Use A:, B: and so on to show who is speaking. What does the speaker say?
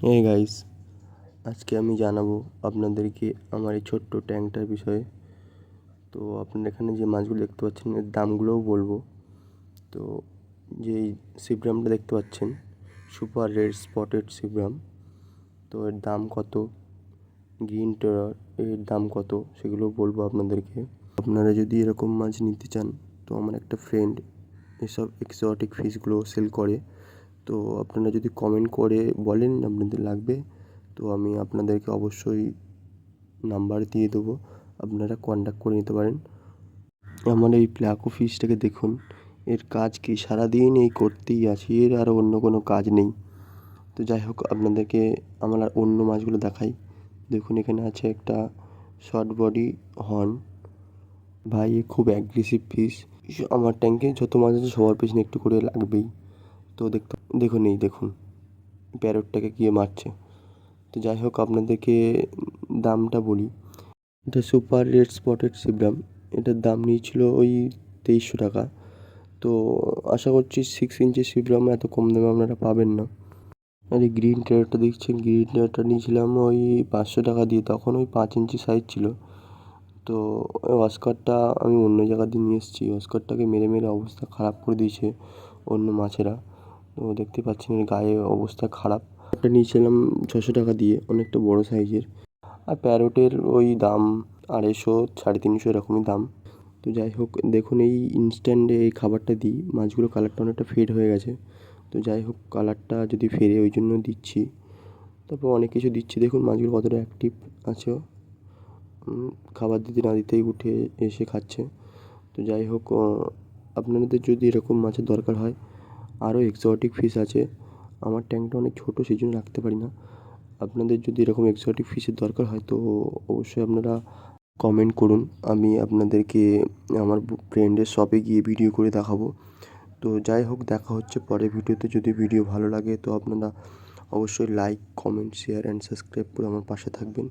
A: হ্যাঁ গাইস, আজকে আমি জানাবো আপনাদেরকে আমার এই ছোট্ট ট্যাঙ্কটার বিষয়ে। তো আপনারা এখানে যে মাছগুলো দেখতে পাচ্ছেন এর দামগুলোও বলবো। তো যেই সিবগ্রামটা দেখতে পাচ্ছেন, সুপার রেড স্পটেড সিবগ্রাম, তো এর দাম কত, গ্রিন টেরর এর দাম কত সেগুলো বলবো আপনাদেরকে। আপনারা যদি এরকম মাছ নিতে চান তো আমার একটা ফ্রেন্ড এসব এক্সোটিক ফিশগুলো সেল করে। তো আপনারা যদি কমেন্ট করে বলেন আপনাদের লাগবে, তো আমি আপনাদেরকে অবশ্যই নাম্বার দিয়ে দেবো, আপনারা কন্ট্যাক্ট করে নিতে পারেন। আমার এই প্লাকো ফিশটাকে দেখুন, এর কাজ কি, সারাদিন এই করতেই আছি, এর আর অন্য কোনো কাজ নেই। তো যাই হোক, আপনাদেরকে আমার আর অন্য মাছগুলো দেখাই। দেখুন এখানে আছে একটা শর্ট বডি হর্ন। ভাই এ খুব অ্যাগ্রেসিভ ফিশ। আমার ট্যাঙ্কে যত মাছ আছে সবার পেছনে একটু করে লাগবেই। তো দেখুন এই দেখুন প্যারটটাকে গিয়ে মারছে। তো যাই হোক, আপনাদেরকে দামটা বলি। এটা সুপার রেড স্পটেড সিবরাম, এটার দাম নিয়েছিল ওই 2300 টাকা। তো আশা করছি 6 ইঞ্চি সিবরাম এত কম দামে আপনারা পাবেন না। আর এই গ্রিন টেরারটা দেখছেন, গ্রিন টেরারটা নিয়েছিলাম ওই 500 টাকা দিয়ে, তখন ওই 5 ইঞ্চি সাইজ ছিল। তো ওই অস্কারটা আমি অন্য জায়গা দিয়ে নিয়ে এসেছি, অস্কারটাকে মেরে মেরে অবস্থা খারাপ করে দিয়েছে অন্য মাছেরা। তো দেখতে পাচ্ছেন এর গায়ে অবস্থা খারাপ। একটা নিয়েছিলাম 600 টাকা দিয়ে, অনেকটা বড় সাইজের। আর প্যারোটের ওই দাম 250, 350 এরকমই দাম। তো যাই হোক, দেখুন এই ইনস্ট্যান্টে এই খাবারটা দিই, মাছগুলো কালারটা অনেকটা ফেড হয়ে গেছে। তো যাই হোক, কালারটা যদি ফেরে ওই জন্য দিচ্ছি। তারপর অনেক কিছু দিচ্ছি, দেখুন মাছগুলো কতটা অ্যাক্টিভ আছে। খাবার দিতে না দিতেই উঠে এসে খাচ্ছে। তো যাই হোক, আপনাদের যদি এরকম মাছের দরকার হয়, আরও এক্সোটিক ফিশ আছে। আমার ট্যাঙ্কটা অনেক ছোটো, সেই জন্য রাখতে পারি না। আপনাদের যদি এরকম এক্সোটিক ফিশের দরকার হয় তো অবশ্যই আপনারা কমেন্ট করুন, আমি আপনাদেরকে আমার ফ্রেন্ডের শপে গিয়ে ভিডিও করে দেখাবো। তো যাই হোক, দেখা হচ্ছে পরের ভিডিওতে। যদি ভিডিও ভালো লাগে তো আপনারা অবশ্যই like, comment, share and subscribe করে আমার পাশে থাকবেন।